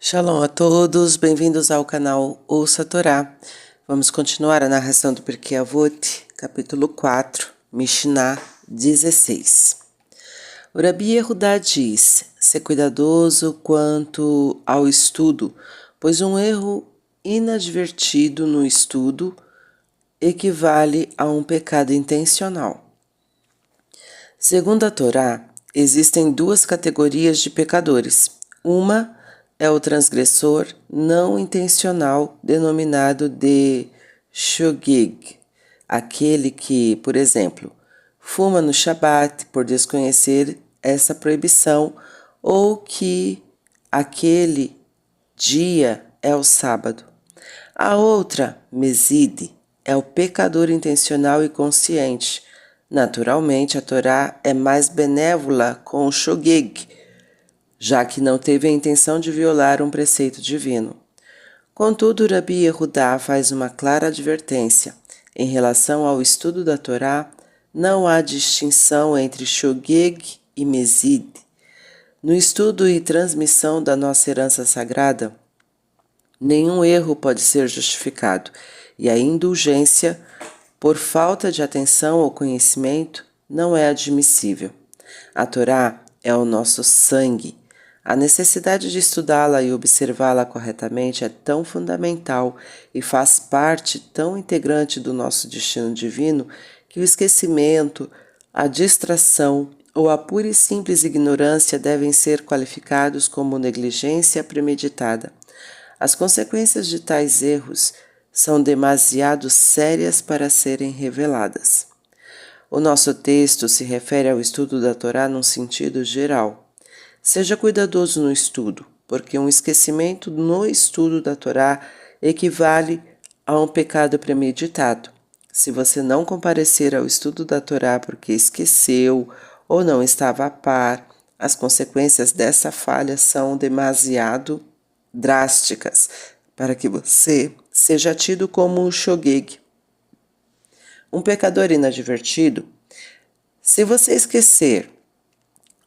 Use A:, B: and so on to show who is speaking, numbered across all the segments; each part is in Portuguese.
A: Shalom a todos, bem-vindos ao canal Ouça a Torá. Vamos continuar a narração do Pirkei Avot, capítulo 4, Mishnah 16. O Rabi Yehudá diz: ser cuidadoso quanto ao estudo, pois um erro inadvertido no estudo equivale a um pecado intencional. Segundo a Torá, existem duas categorias de pecadores. Uma é o transgressor não intencional, denominado de shogeg, aquele que, por exemplo, fuma no Shabat por desconhecer essa proibição, ou que aquele dia é o sábado. A outra, meside, é o pecador intencional e consciente. Naturalmente, a Torá é mais benévola com o shogeg, já que não teve a intenção de violar um preceito divino. Contudo, Rabi Yehudá faz uma clara advertência. Em relação ao estudo da Torá, não há distinção entre shogeg e mesid. No estudo e transmissão da nossa herança sagrada, nenhum erro pode ser justificado, e a indulgência, por falta de atenção ou conhecimento, não é admissível. A Torá é o nosso sangue. A necessidade de estudá-la e observá-la corretamente é tão fundamental e faz parte tão integrante do nosso destino divino que o esquecimento, a distração ou a pura e simples ignorância devem ser qualificados como negligência premeditada. As consequências de tais erros são demasiado sérias para serem reveladas. O nosso texto se refere ao estudo da Torá num sentido geral. Seja cuidadoso no estudo, porque um esquecimento no estudo da Torá equivale a um pecado premeditado. Se você não comparecer ao estudo da Torá porque esqueceu ou não estava a par, as consequências dessa falha são demasiado drásticas para que você seja tido como um shogeg, um pecador inadvertido. Se você esquecer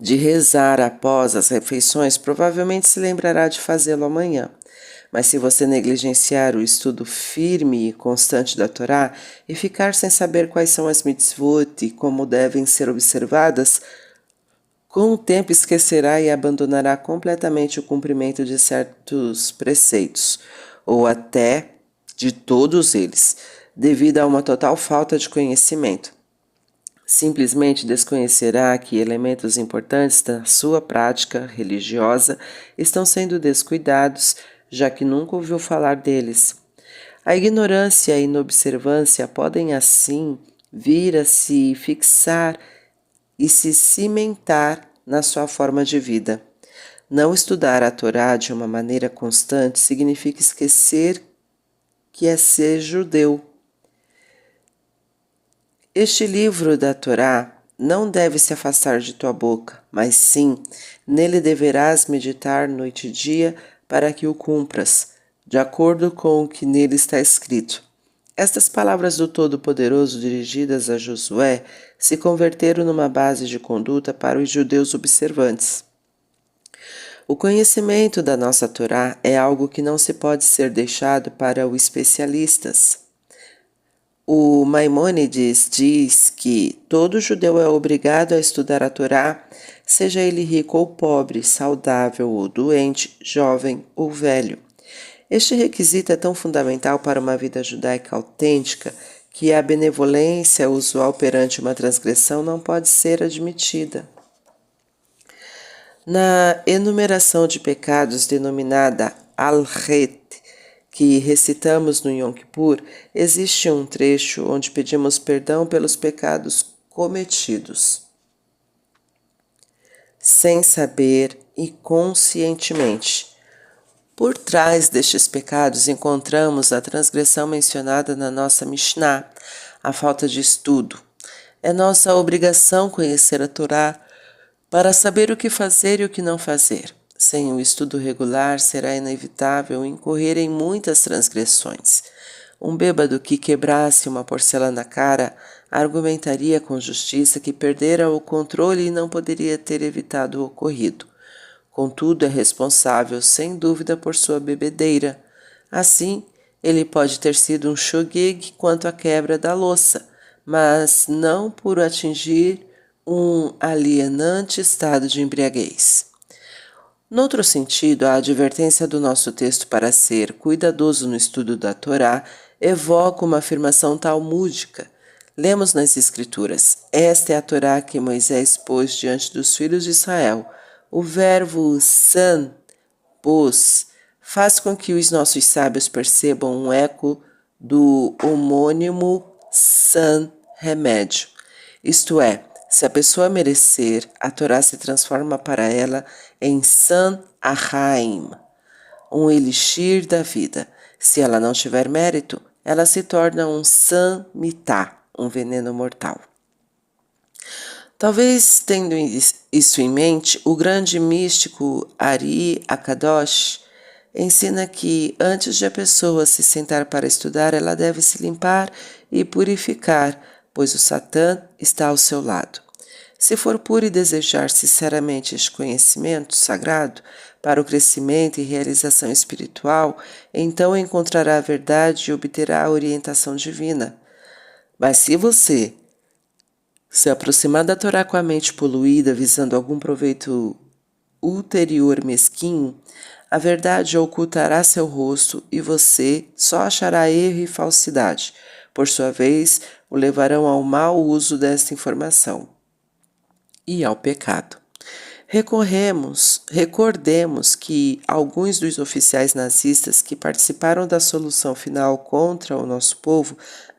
A: de rezar após as refeições, provavelmente se lembrará de fazê-lo amanhã. Mas se você negligenciar o estudo firme e constante da Torá e ficar sem saber quais são as mitzvot e como devem ser observadas, com o tempo esquecerá e abandonará completamente o cumprimento de certos preceitos, ou até de todos eles, devido a uma total falta de conhecimento. Simplesmente desconhecerá que elementos importantes da sua prática religiosa estão sendo descuidados, já que nunca ouviu falar deles. A ignorância e a inobservância podem assim vir a se fixar e se cimentar na sua forma de vida. Não estudar a Torá de uma maneira constante significa esquecer que é ser judeu. Este livro da Torá não deve se afastar de tua boca, mas sim, nele deverás meditar noite e dia para que o cumpras, de acordo com o que nele está escrito. Estas palavras do Todo-Poderoso dirigidas a Josué se converteram numa base de conduta para os judeus observantes. O conhecimento da nossa Torá é algo que não se pode ser deixado para os especialistas. O Maimônides diz que todo judeu é obrigado a estudar a Torá, seja ele rico ou pobre, saudável ou doente, jovem ou velho. Este requisito é tão fundamental para uma vida judaica autêntica que a benevolência usual perante uma transgressão não pode ser admitida. Na enumeração de pecados denominada Al-Het, que recitamos no Yom Kippur, existe um trecho onde pedimos perdão pelos pecados cometidos, sem saber e conscientemente. Por trás destes pecados encontramos a transgressão mencionada na nossa Mishnah, a falta de estudo. É nossa obrigação conhecer a Torá para saber o que fazer e o que não fazer. Sem o estudo regular, será inevitável incorrer em muitas transgressões. Um bêbado que quebrasse uma porcelana na cara argumentaria com justiça que perdera o controle e não poderia ter evitado o ocorrido. contudo é responsável sem dúvida por sua bebedeira. Assim, ele pode ter sido um shogeg quanto à quebra da louça, mas não por atingir um alienante estado de embriaguez. Noutro sentido, a advertência do nosso texto para ser cuidadoso no estudo da Torá evoca uma afirmação talmúdica. Lemos nas Escrituras: esta é a Torá que Moisés pôs diante dos filhos de Israel. O verbo san, pôs, faz com que os nossos sábios percebam um eco do homônimo san, remédio. Isto é, se a pessoa merecer, a Torá se transforma para ela em san ahaim, um elixir da vida. Se ela não tiver mérito, ela se torna um san mitá, um veneno mortal. Talvez tendo isso em mente, o grande místico Ari Akadosh ensina que antes de a pessoa se sentar para estudar, ela deve se limpar e purificar, pois o Satã está ao seu lado. Se for puro e desejar sinceramente este conhecimento sagrado para o crescimento e realização espiritual, então encontrará a verdade e obterá a orientação divina. Mas se você se aproximar da Torá com a mente poluída, visando algum proveito ulterior mesquinho, a verdade ocultará seu rosto e você só achará erro e falsidade. Por sua vez, o levarão ao mau uso desta informação e ao pecado. Recordemos que alguns dos oficiais nazistas que participaram da solução final contra o nosso povo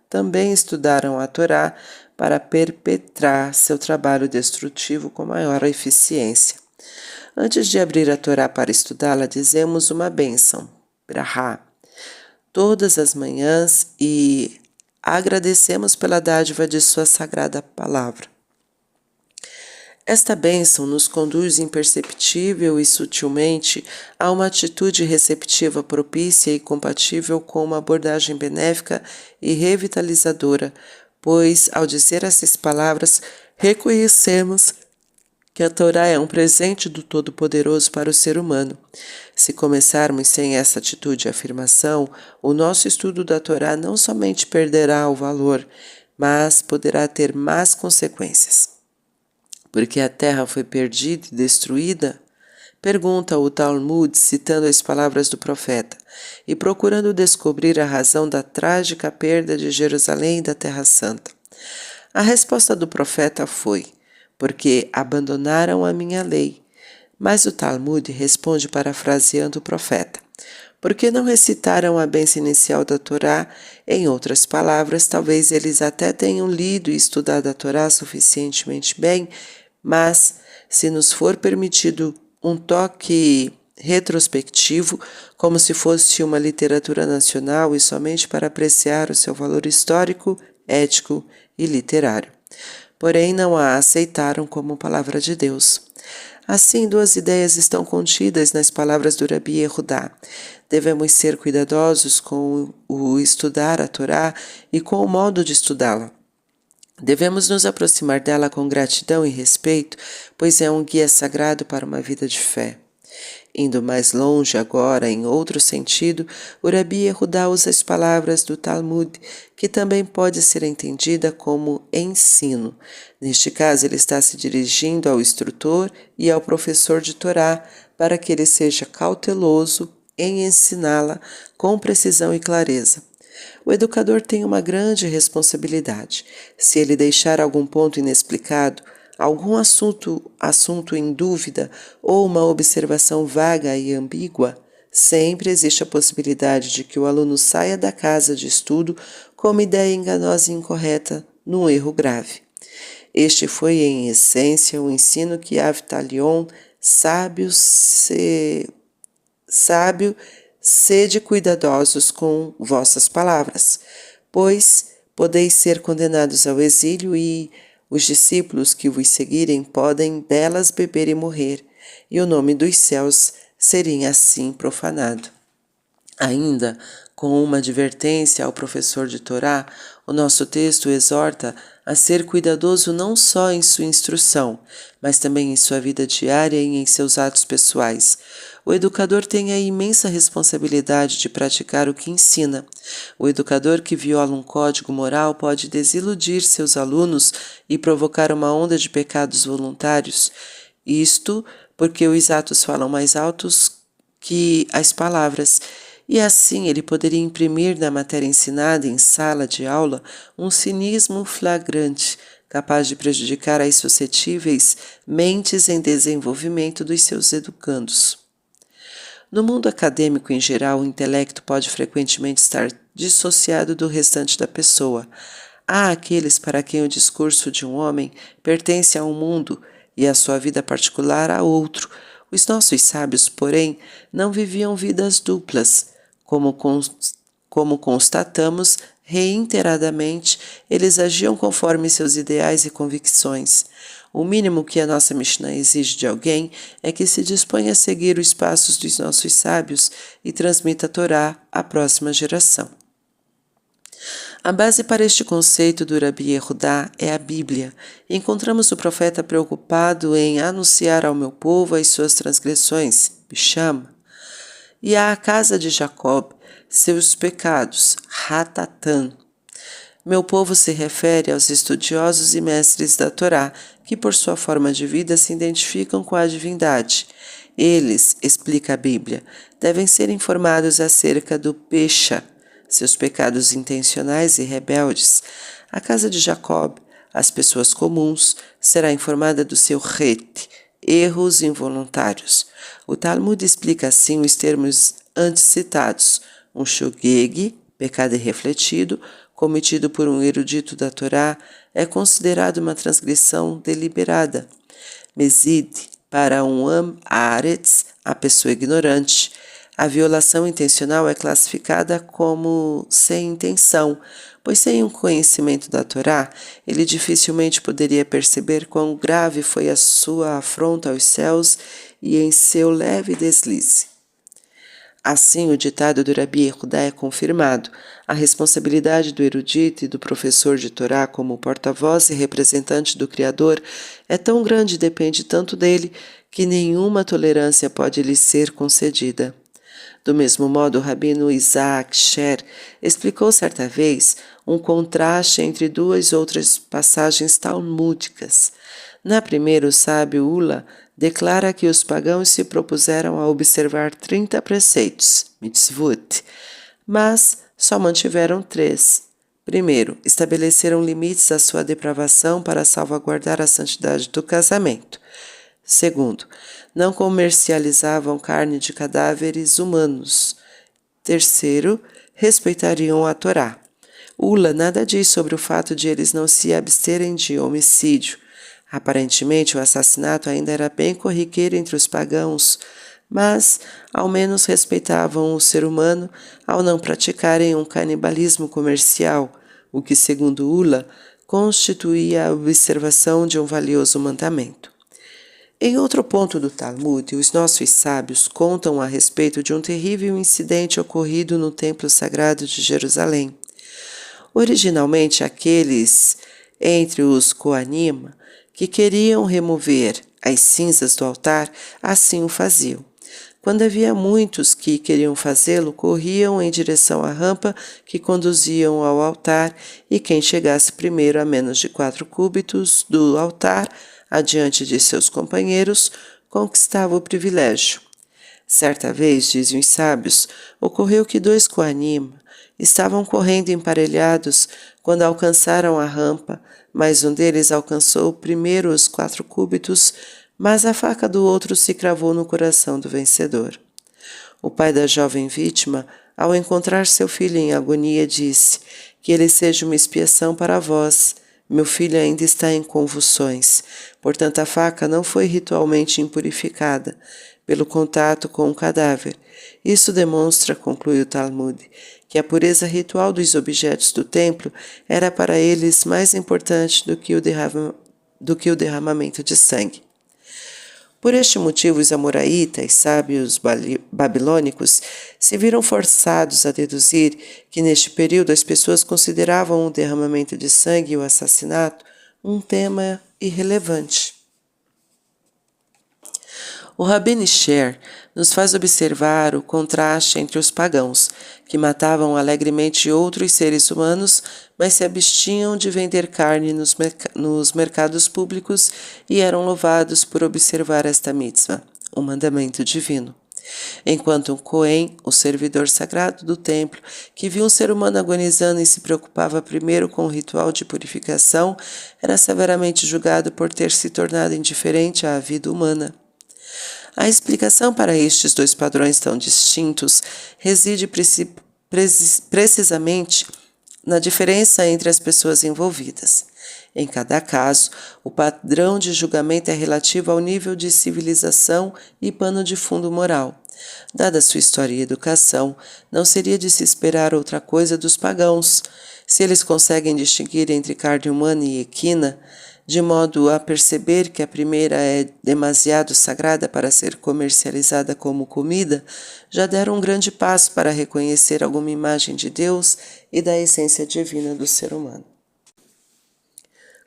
A: também estudaram a Torá para perpetrar seu trabalho destrutivo com maior eficiência. Antes de abrir a Torá para estudá-la, dizemos uma bênção, brahá, todas as manhãs e agradecemos pela dádiva de sua sagrada palavra. Esta bênção nos conduz imperceptível e sutilmente a uma atitude receptiva propícia e compatível com uma abordagem benéfica e revitalizadora, pois, ao dizer essas palavras, reconhecemos que a Torá é um presente do Todo-Poderoso para o ser humano. Se começarmos sem essa atitude e afirmação, o nosso estudo da Torá não somente perderá o valor, mas poderá ter más consequências. Porque a terra foi perdida e destruída? Pergunta o Talmud, citando as palavras do profeta, e procurando descobrir a razão da trágica perda de Jerusalém e da Terra Santa. A resposta do profeta foi: porque abandonaram a minha lei. Mas o Talmud responde parafraseando o profeta: porque não recitaram a bênção inicial da Torá? Em outras palavras, talvez eles até tenham lido e estudado a Torá suficientemente bem, mas, se nos for permitido um toque retrospectivo, como se fosse uma literatura nacional e somente para apreciar o seu valor histórico, ético e literário. Porém, não a aceitaram como palavra de Deus. Assim, duas ideias estão contidas nas palavras do Rabi Yehudá. Devemos ser cuidadosos com o estudar a Torá e com o modo de estudá-la. Devemos nos aproximar dela com gratidão e respeito, pois é um guia sagrado para uma vida de fé. Indo mais longe agora, em outro sentido, o Rabi Yehudá usa as palavras do Talmud, que também pode ser entendida como ensino. Neste caso, ele está se dirigindo ao instrutor e ao professor de Torá, para que ele seja cauteloso em ensiná-la com precisão e clareza. O educador tem uma grande responsabilidade. Se ele deixar algum ponto inexplicado, algum assunto em dúvida ou uma observação vaga e ambígua, sempre existe a possibilidade de que o aluno saia da casa de estudo com uma ideia enganosa e incorreta, num erro grave. Este foi, em essência, o ensino que Avtalion, sábio, sede cuidadosos com vossas palavras, pois podeis ser condenados ao exílio e os discípulos que vos seguirem podem delas beber e morrer, e o nome dos céus seria assim profanado. Ainda, com uma advertência ao professor de Torá, o nosso texto exorta a ser cuidadoso não só em sua instrução, mas também em sua vida diária e em seus atos pessoais. O educador tem a imensa responsabilidade de praticar o que ensina. O educador que viola um código moral pode desiludir seus alunos e provocar uma onda de pecados voluntários. Isto porque os atos falam mais altos que as palavras, e assim ele poderia imprimir na matéria ensinada em sala de aula um cinismo flagrante, capaz de prejudicar as suscetíveis mentes em desenvolvimento dos seus educandos. No mundo acadêmico em geral, o intelecto pode frequentemente estar dissociado do restante da pessoa. Há aqueles para quem o discurso de um homem pertence a um mundo e a sua vida particular a outro. Os nossos sábios, porém, não viviam vidas duplas. Como constatamos reiteradamente, eles agiam conforme seus ideais e convicções. O mínimo que a nossa Mishnah exige de alguém é que se disponha a seguir os passos dos nossos sábios e transmita a Torá à próxima geração. A base para este conceito do Rabi Yehudá é a Bíblia. Encontramos o profeta preocupado em anunciar ao meu povo as suas transgressões, Bisham, e à casa de Jacob seus pecados, Hatatan. Meu povo se refere aos estudiosos e mestres da Torá, que por sua forma de vida se identificam com a divindade. Eles, explica a Bíblia, devem ser informados acerca do Pesha, seus pecados intencionais e rebeldes. A casa de Jacob, as pessoas comuns, será informada do seu Het, erros involuntários. O Talmud explica assim os termos antes citados: um shogeg, pecado irrefletido, cometido por um erudito da Torá, é considerado uma transgressão deliberada. Mezid, para um am-haaretz, a pessoa ignorante. A violação intencional é classificada como sem intenção, pois sem um conhecimento da Torá, ele dificilmente poderia perceber quão grave foi a sua afronta aos céus e em seu leve deslize. Assim, o ditado do Rabi Yehudá é confirmado. A responsabilidade do erudito e do professor de Torá como porta-voz e representante do Criador é tão grande e depende tanto dele que nenhuma tolerância pode lhe ser concedida. Do mesmo modo, o rabino Isaac Sher explicou certa vez um contraste entre duas outras passagens talmúdicas. Na primeira, o sábio Ula declara que os pagãos se propuseram a observar 30 preceitos, mitzvot, mas só mantiveram 3. Primeiro, estabeleceram limites à sua depravação para salvaguardar a santidade do casamento. Segundo, não comercializavam carne de cadáveres humanos. Terceiro, respeitariam a Torá. Ula nada diz sobre o fato de eles não se absterem de homicídio. Aparentemente, o assassinato ainda era bem corriqueiro entre os pagãos, mas ao menos respeitavam o ser humano ao não praticarem um canibalismo comercial, o que, segundo Ula, constituía a observação de um valioso mandamento. Em outro ponto do Talmud, os nossos sábios contam a respeito de um terrível incidente ocorrido no Templo Sagrado de Jerusalém. Originalmente, aqueles entre os Koanim que queriam remover as cinzas do altar, assim o faziam. Quando havia muitos que queriam fazê-lo, corriam em direção à rampa que conduziam ao altar, e quem chegasse primeiro a menos de 4 cúbitos do altar, adiante de seus companheiros, conquistava o privilégio. Certa vez, dizem os sábios, ocorreu que 2 Koanim estavam correndo emparelhados quando alcançaram a rampa, mas um deles alcançou primeiro os 4 cúbitos, mas a faca do outro se cravou no coração do vencedor. O pai da jovem vítima, ao encontrar seu filho em agonia, disse: que ele seja uma expiação para vós. Meu filho ainda está em convulsões, portanto a faca não foi ritualmente impurificada pelo contato com o cadáver. Isso demonstra, conclui o Talmud, que a pureza ritual dos objetos do templo era para eles mais importante do que o derramamento de sangue. Por este motivo, os amoraitas, sábios babilônicos, se viram forçados a deduzir que neste período as pessoas consideravam o derramamento de sangue e o assassinato um tema irrelevante. O Rabbi Sher nos faz observar o contraste entre os pagãos, que matavam alegremente outros seres humanos, mas se abstinham de vender carne nos mercados públicos e eram louvados por observar esta mitzvah, um mandamento divino. Enquanto um Cohen, o servidor sagrado do templo, que viu um ser humano agonizando e se preocupava primeiro com o ritual de purificação, era severamente julgado por ter se tornado indiferente à vida humana. A explicação para estes dois padrões tão distintos reside precisamente na diferença entre as pessoas envolvidas. Em cada caso, o padrão de julgamento é relativo ao nível de civilização e pano de fundo moral. Dada sua história e educação, não seria de se esperar outra coisa dos pagãos. Se eles conseguem distinguir entre carne humana e equina, de modo a perceber que a primeira é demasiado sagrada para ser comercializada como comida, já deram um grande passo para reconhecer alguma imagem de Deus e da essência divina do ser humano.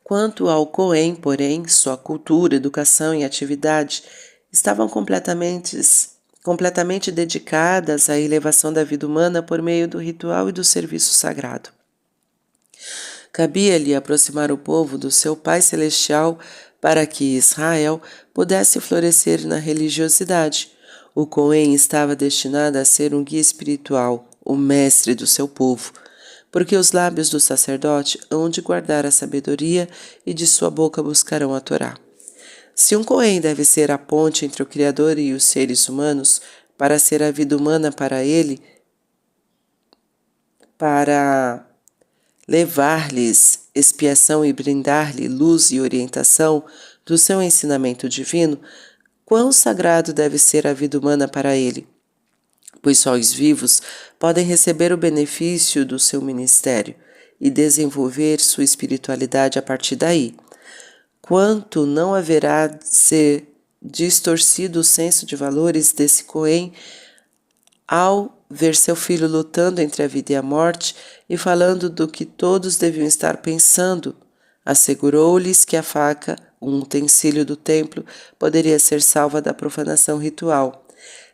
A: Quanto ao Cohen, porém, sua cultura, educação e atividade estavam completamente dedicadas à elevação da vida humana por meio do ritual e do serviço sagrado. Cabia-lhe aproximar o povo do seu Pai Celestial para que Israel pudesse florescer na religiosidade. O Cohen estava destinado a ser um guia espiritual, o mestre do seu povo, porque os lábios do sacerdote hão de guardar a sabedoria e de sua boca buscarão a Torá. Se um Cohen deve ser a ponte entre o Criador e os seres humanos, para ser a vida humana para ele, para levar-lhes expiação e brindar-lhe luz e orientação do seu ensinamento divino, quão sagrado deve ser a vida humana para ele, pois só os vivos podem receber o benefício do seu ministério e desenvolver sua espiritualidade a partir daí. Quanto não haverá de ser distorcido o senso de valores desse Cohen ao ver seu filho lutando entre a vida e a morte e falando do que todos deviam estar pensando, assegurou-lhes que a faca, um utensílio do templo, poderia ser salva da profanação ritual.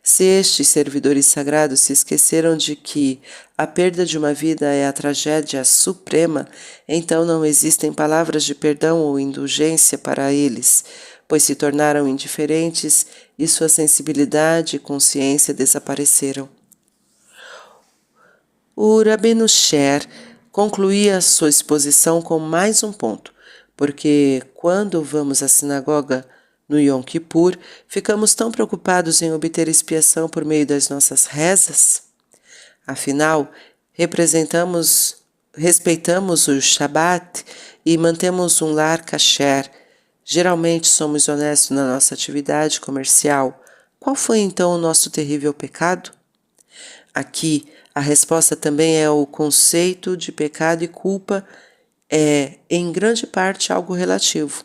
A: Se estes servidores sagrados se esqueceram de que a perda de uma vida é a tragédia suprema, então não existem palavras de perdão ou indulgência para eles, pois se tornaram indiferentes e sua sensibilidade e consciência desapareceram. O Rabbeinu Sher concluía sua exposição com mais um ponto, porque quando vamos à sinagoga no Yom Kippur, ficamos tão preocupados em obter expiação por meio das nossas rezas? Afinal, respeitamos o Shabat e mantemos um lar kasher. Geralmente somos honestos na nossa atividade comercial. Qual foi então o nosso terrível pecado? Aqui, a resposta também é o conceito de pecado e culpa é, em grande parte, algo relativo.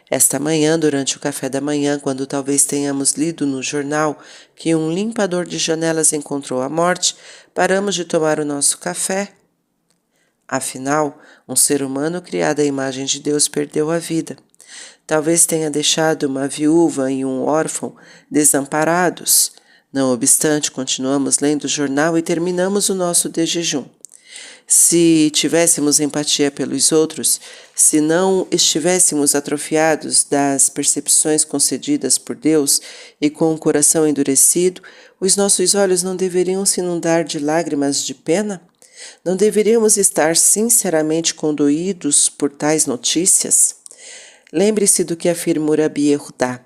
A: Esta manhã, durante o café da manhã, quando talvez tenhamos lido no jornal que um limpador de janelas encontrou a morte, paramos de tomar o nosso café. Afinal, um ser humano criado à imagem de Deus perdeu a vida. Talvez tenha deixado uma viúva e um órfão desamparados. Não obstante, continuamos lendo o jornal e terminamos o nosso jejum. Se tivéssemos empatia pelos outros, se não estivéssemos atrofiados das percepções concedidas por Deus e com o coração endurecido, os nossos olhos não deveriam se inundar de lágrimas de pena? Não deveríamos estar sinceramente condoídos por tais notícias? Lembre-se do que afirma o Rabi Yehudá.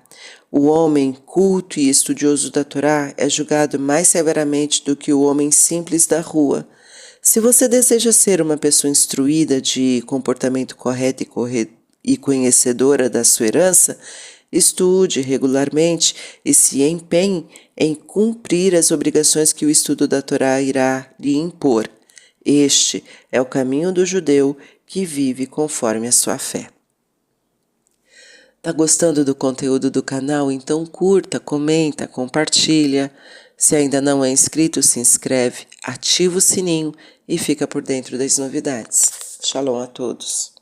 A: O homem culto e estudioso da Torá é julgado mais severamente do que o homem simples da rua. Se você deseja ser uma pessoa instruída de comportamento correto e conhecedora da sua herança, estude regularmente e se empenhe em cumprir as obrigações que o estudo da Torá irá lhe impor. Este é o caminho do judeu que vive conforme a sua fé. Tá gostando do conteúdo do canal? Então curta, comenta, compartilha. Se ainda não é inscrito, se inscreve, ativa o sininho e fica por dentro das novidades. Shalom a todos.